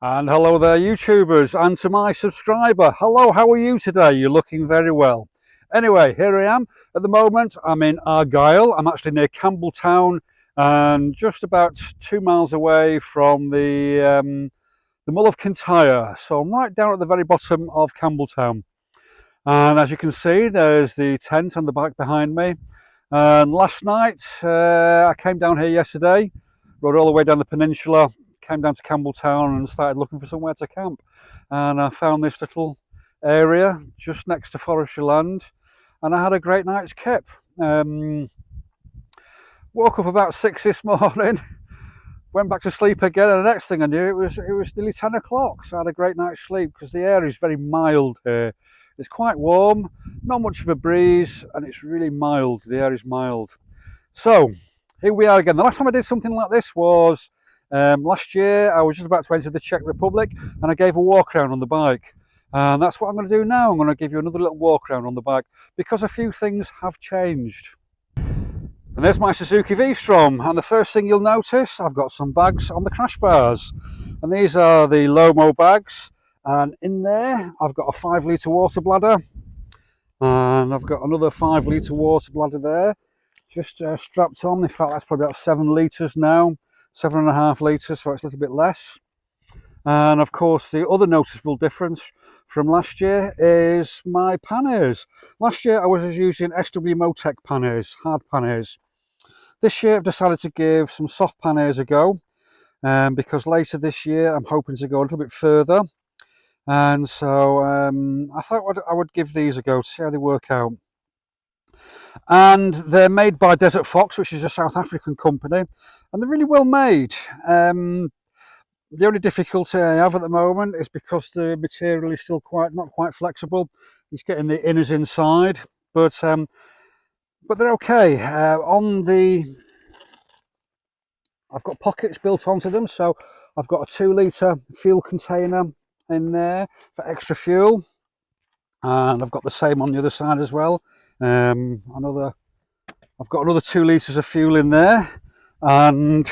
And hello there YouTubers, and to my subscriber, hello, how are you today? You're looking very well. Anyway, here I am. At the moment I'm in Argyll. I'm actually near Campbelltown and just about 2 miles away from the Mull of Kintyre. So I'm right down at the very bottom of Campbelltown. And as you can see, there's the tent on the back behind me. And last night I came down here yesterday, rode all the way down the peninsula, came down to Campbelltown and started looking for somewhere to camp, and I found this little area just next to forestry land, and I had a great night's kip. Woke up about 6 this morning, went back to sleep again, and the next thing I knew it was nearly 10 o'clock. So I had a great night's sleep because the air is very mild here. It's quite warm, not much of a breeze, and it's really mild. The air is mild. So here we are again. The last time I did something like this was last year. I was just about to enter the Czech Republic and I gave a walk around on the bike. And that's what I'm going to do now. I'm going to give you another little walk around on the bike because a few things have changed. And there's my Suzuki V-Strom, and the first thing you'll notice, I've got some bags on the crash bars. And these are the Lomo bags. And in there, I've got a 5 litre water bladder. And I've got another 5 litre water bladder there, just strapped on. In fact, that's probably about 7 litres now. 7.5 litres, so it's a little bit less. And of course, the other noticeable difference from last year is my panniers. Last year I was using SW Motec panniers, hard panniers. This year I've decided to give some soft panniers a go, because later this year I'm hoping to go a little bit further. And so I thought I would give these a go to see how they work out. And they're made by Desert Fox, which is a South African company, and they're really well made. The only difficulty I have at the moment is because the material is still not quite flexible. It's getting the inners inside, but they're okay. I've got pockets built onto them, so I've got a 2 litre fuel container in there for extra fuel, and I've got the same on the other side as well. I've got another 2 litres of fuel in there. And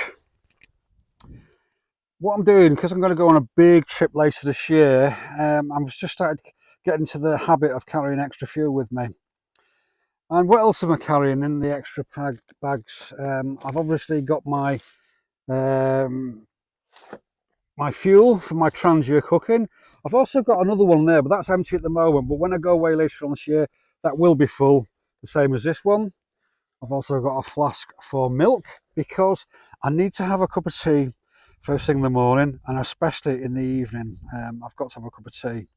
what I'm doing, because I'm going to go on a big trip later this year, I'm just started getting into the habit of carrying extra fuel with me. And what else am I carrying in the extra bags? I've obviously got my my fuel for my Trangia cooking. I've also got another one there, but that's empty at the moment. But when I go away later on this year, that will be full, the same as this one. I've also got a flask for milk because I need to have a cup of tea first thing in the morning, and especially in the evening. I've got to have a cup of tea.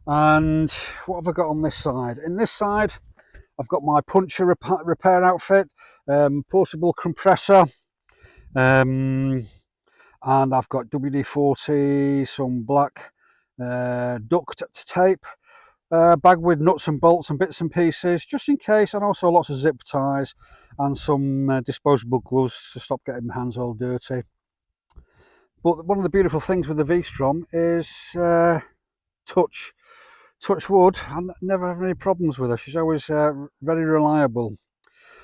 And what have I got on this side? In this side, I've got my puncture repair outfit, portable compressor, and I've got WD-40, some black duct tape, bag with nuts and bolts and bits and pieces just in case, and also lots of zip ties and some disposable gloves to stop getting my hands all dirty. But one of the beautiful things with the V-Strom is touch wood, I never have any problems with her. She's always very reliable.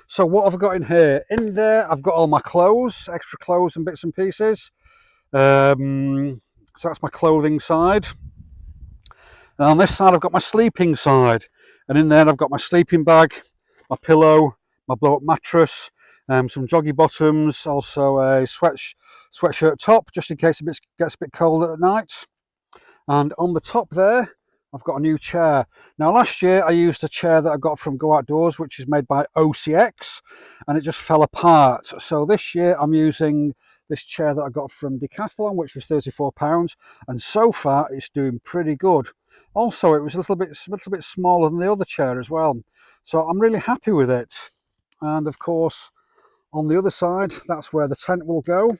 So what have I got in here? In there I've got all my clothes, extra clothes and bits and pieces. So that's my clothing side. And on this side I've got my sleeping side, and in there I've got my sleeping bag, my pillow, my blow-up mattress, some joggy bottoms, also a sweatshirt top just in case it gets a bit cold at night. And on the top there I've got a new chair. Now last year I used a chair that I got from Go Outdoors, which is made by OCX, and it just fell apart. So this year I'm using this chair that I got from Decathlon, which was £34, and so far it's doing pretty good. Also, it was a little bit smaller than the other chair as well, so I'm really happy with it. And of course, on the other side, that's where the tent will go.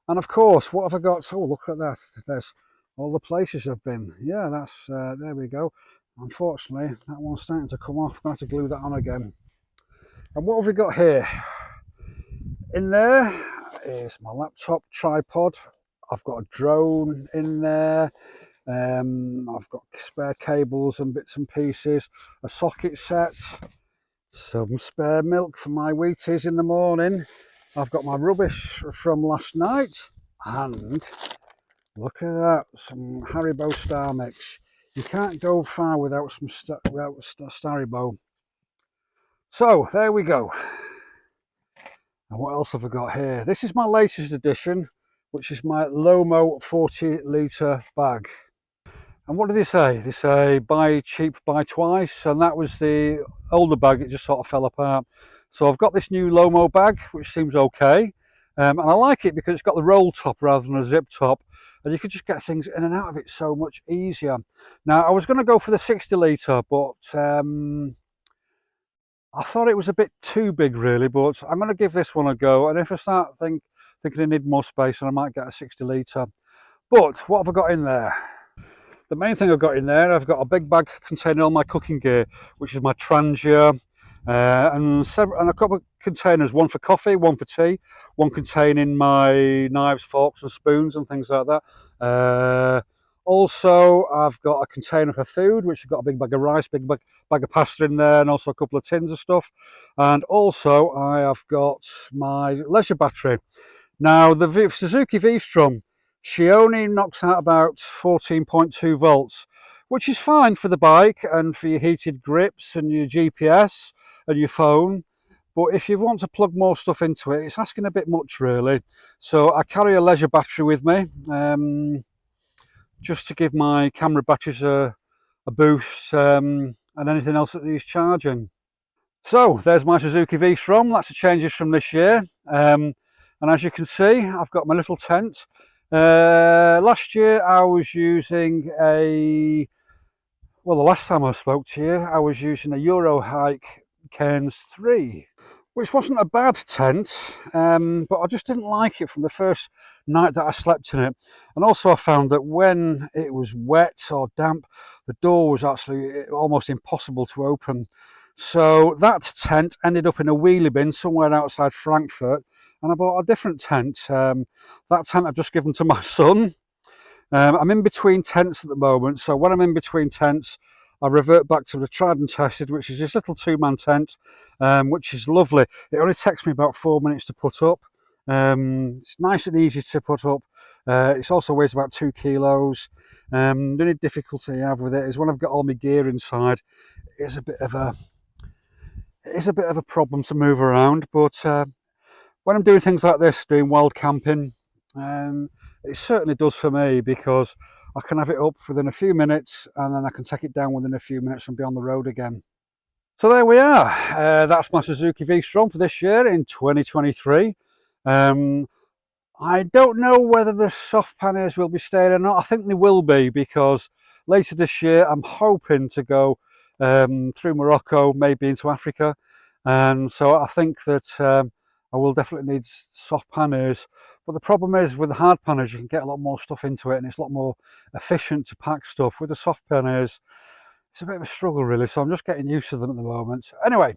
And of course, what have I got? Oh, look at that! There's all the places I've been. Yeah, that's there we go. Unfortunately, that one's starting to come off. I'm going to have to glue that on again. And what have we got here? In there is my laptop tripod. I've got a drone in there. I've got spare cables and bits and pieces, a socket set, some spare milk for my Wheaties in the morning. I've got my rubbish from last night, and Look at that, some Haribo Star Mix. You can't go far without some Haribo. So there we go. And what else have I got here? This is my latest addition, which is my Lomo 40-litre bag. And what do they say? They say buy cheap, buy twice, and that was the older bag. It just sort of fell apart. So I've got this new Lomo bag, which seems okay, and I like it because it's got the roll top rather than a zip top, and you can just get things in and out of it so much easier. Now I was going to go for the 60-litre, but I thought it was a bit too big really. But I'm going to give this one a go, and if I start thinking I need more space, then I might get a 60-litre. But what have I got in there? The main thing I've got in there, I've got a big bag containing all my cooking gear, which is my trangia, and a couple of containers, one for coffee, one for tea, one containing my knives, forks and spoons and things like that. Also, I've got a container for food, which has got a big bag of rice, big bag of pasta in there, and also a couple of tins of stuff. And also I have got my leisure battery. Now the Suzuki V-Strom, she only knocks out about 14.2 volts, which is fine for the bike and for your heated grips and your GPS and your phone. But if you want to plug more stuff into it, it's asking a bit much really. So I carry a leisure battery with me, just to give my camera batteries a boost, and anything else that needs charging. So there's my Suzuki V-Strom. That's the changes from this year. And as you can see, I've got my little tent. Last year I was using the last time I spoke to you, I was using a Eurohike Cairns 3, which wasn't a bad tent, but I just didn't like it from the first night that I slept in it. And also I found that when it was wet or damp, the door was actually almost impossible to open. So that tent ended up in a wheelie bin somewhere outside Frankfurt, and I bought a different tent. That tent I've just given to my son. I'm in between tents at the moment, so when I'm in between tents, I revert back to the tried and tested, which is this little two-man tent, which is lovely. It only takes me about 4 minutes to put up. It's nice and easy to put up. It also weighs about 2 kilos. The only difficulty I have with it is when I've got all my gear inside, it is a bit of a problem to move around. But when I'm doing things like this, doing wild camping, it certainly does for me, because I can have it up within a few minutes and then I can take it down within a few minutes and be on the road again. So there we are. That's my Suzuki V-Strom for this year in 2023. I don't know whether the soft panniers will be staying or not. I think they will be, because later this year I'm hoping to go through Morocco, maybe into Africa, and so I think that I will definitely need soft panniers. But the problem is with the hard panniers, you can get a lot more stuff into it, and it's a lot more efficient to pack stuff. With the soft panniers, it's a bit of a struggle really, so I'm just getting used to them at the moment. Anyway,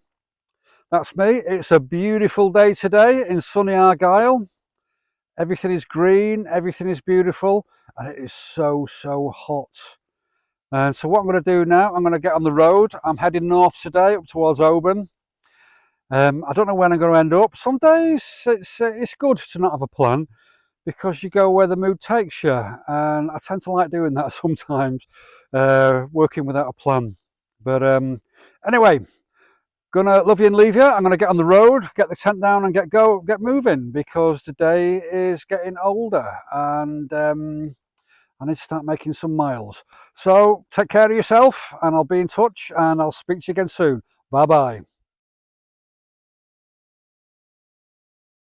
that's me. It's a beautiful day today in sunny Argyll. Everything is green, everything is beautiful, and it is so hot. And so what I'm going to do now, I'm going to get on the road. I'm heading north today, up towards Oban. I don't know when I'm going to end up. Some days it's good to not have a plan, because you go where the mood takes you, and I tend to like doing that sometimes, working without a plan. But anyway, gonna love you and leave you. I'm gonna get on the road, get the tent down and get moving, because the day is getting older, and I need to start making some miles. So take care of yourself, and I'll be in touch, and I'll speak to you again soon. Bye bye.